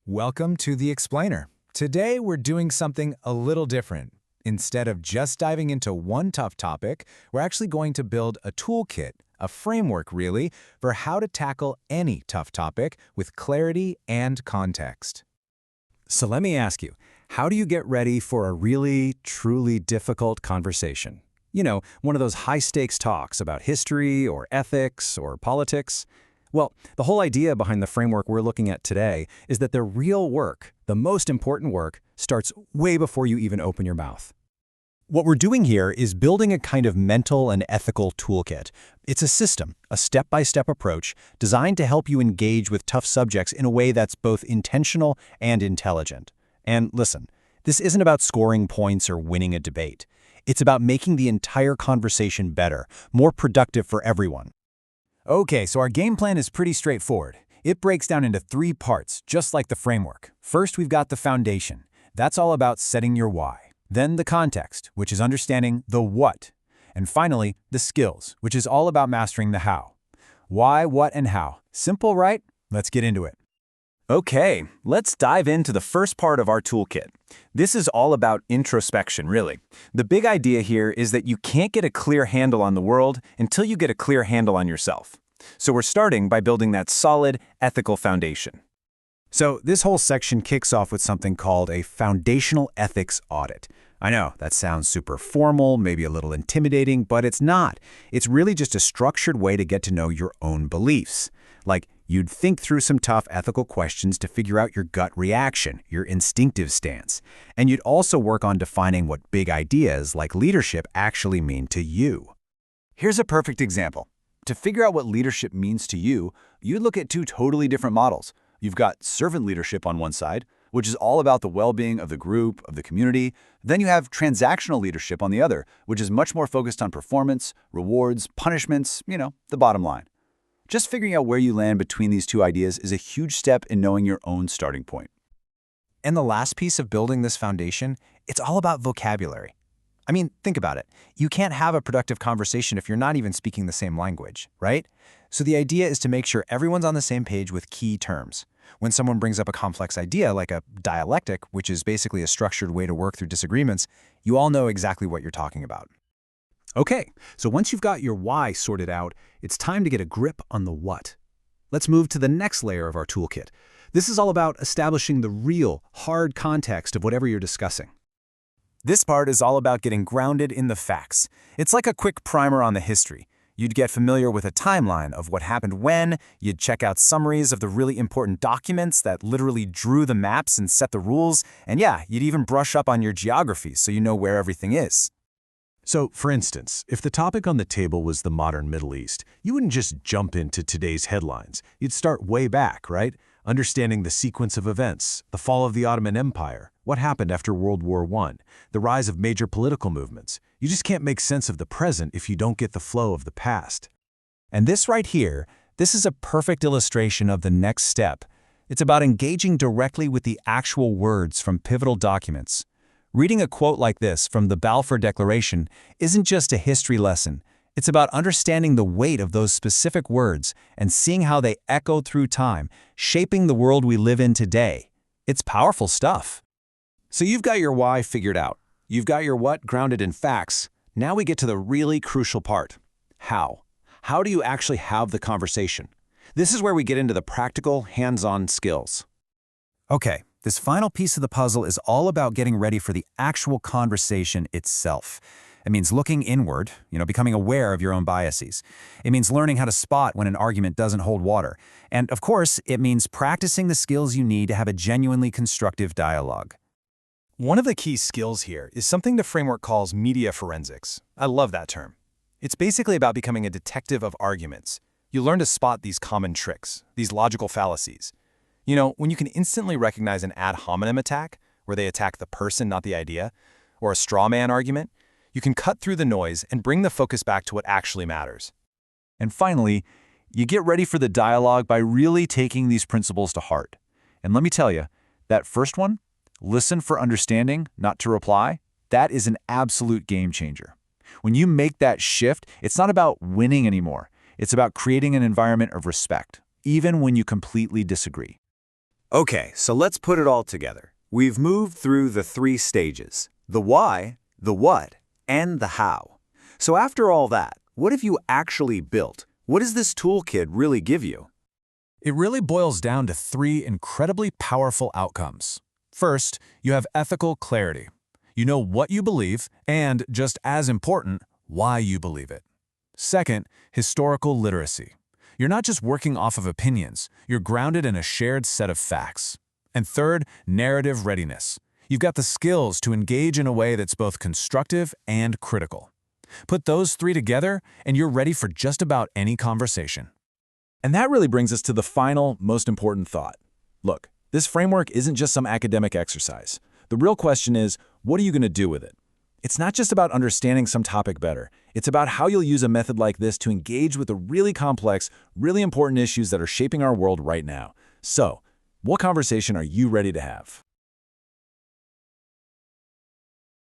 Welcome to The Explainer. Today we're doing something a little different. Instead of just diving into one tough topic, we're actually going to build a toolkit, a framework really, for how to tackle any tough topic with clarity and context. So let me ask you, how do you get ready for a really, truly difficult conversation? You know, one of those high-stakes talks about history or ethics or politics. Well, the whole idea behind the framework we're looking at today is that the real work, the most important work, starts way before you even open your mouth. What we're doing here is building a kind of mental and ethical toolkit. It's a system, a step-by-step approach designed to help you engage with tough subjects in a way that's both intentional and intelligent. And listen, this isn't about scoring points or winning a debate. It's about making the entire conversation better, more productive for everyone. Okay, so our game plan is pretty straightforward. It breaks down into 3 parts, just like the framework. First, we've got the foundation. That's all about setting your why. Then the context, which is understanding the what. And finally, the skills, which is all about mastering the how. Why, what, and how. Simple, right? Let's get into it. Okay, let's dive into the first part of our toolkit. This is all about introspection, really. The big idea here is that you can't get a clear handle on the world until you get a clear handle on yourself. So we're starting by building that solid, ethical foundation. So this whole section kicks off with something called a foundational ethics audit. I know, that sounds super formal, maybe a little intimidating, but it's not. It's really just a structured way to get to know your own beliefs. Like, you'd think through some tough ethical questions to figure out your gut reaction, your instinctive stance. And you'd also work on defining what big ideas like leadership actually mean to you. Here's a perfect example. To figure out what leadership means to you, you'd look at 2 totally different models. You've got servant leadership on one side, which is all about the well-being of the group, of the community. Then you have transactional leadership on the other, which is much more focused on performance, rewards, punishments, the bottom line. Just figuring out where you land between these 2 ideas is a huge step in knowing your own starting point. And the last piece of building this foundation, it's all about vocabulary. I mean, think about it. You can't have a productive conversation if you're not even speaking the same language, right? So the idea is to make sure everyone's on the same page with key terms. When someone brings up a complex idea like a dialectic, which is basically a structured way to work through disagreements, you all know exactly what you're talking about. Okay, so once you've got your why sorted out, it's time to get a grip on the what. Let's move to the next layer of our toolkit. This is all about establishing the real, hard context of whatever you're discussing. This part is all about getting grounded in the facts. It's like a quick primer on the history. You'd get familiar with a timeline of what happened when, you'd check out summaries of the really important documents that literally drew the maps and set the rules, and yeah, you'd even brush up on your geography so you know where everything is. So, for instance, if the topic on the table was the modern Middle East, you wouldn't just jump into today's headlines. You'd start way back, right? Understanding the sequence of events, the fall of the Ottoman Empire, what happened after World War I, the rise of major political movements. You just can't make sense of the present if you don't get the flow of the past. And this right here, this is a perfect illustration of the next step. It's about engaging directly with the actual words from pivotal documents. Reading a quote like this from the Balfour Declaration isn't just a history lesson. It's about understanding the weight of those specific words and seeing how they echo through time, shaping the world we live in today. It's powerful stuff. So you've got your why figured out. You've got your what grounded in facts. Now we get to the really crucial part. How? How do you actually have the conversation? This is where we get into the practical, hands-on skills. Okay. This final piece of the puzzle is all about getting ready for the actual conversation itself. It means looking inward, becoming aware of your own biases. It means learning how to spot when an argument doesn't hold water. And of course, it means practicing the skills you need to have a genuinely constructive dialogue. One of the key skills here is something the framework calls media forensics. I love that term. It's basically about becoming a detective of arguments. You learn to spot these common tricks, these logical fallacies. When you can instantly recognize an ad hominem attack, where they attack the person, not the idea, or a straw man argument, you can cut through the noise and bring the focus back to what actually matters. And finally, you get ready for the dialogue by really taking these principles to heart. And let me tell you, that first one, listen for understanding, not to reply, that is an absolute game changer. When you make that shift, it's not about winning anymore. It's about creating an environment of respect, even when you completely disagree. Okay, so let's put it all together. We've moved through the three stages: the why, the what, and the how. So after all that, what have you actually built? What does this toolkit really give you? It really boils down to three incredibly powerful outcomes. First, you have ethical clarity. You know what you believe, and, just as important, why you believe it. Second, historical literacy. You're not just working off of opinions, you're grounded in a shared set of facts. And third, narrative readiness. You've got the skills to engage in a way that's both constructive and critical. Put those three together, and you're ready for just about any conversation. And that really brings us to the final, most important thought. Look, this framework isn't just some academic exercise. The real question is, what are you going to do with it? It's not just about understanding some topic better. It's about how you'll use a method like this to engage with the really complex, really important issues that are shaping our world right now. So, what conversation are you ready to have?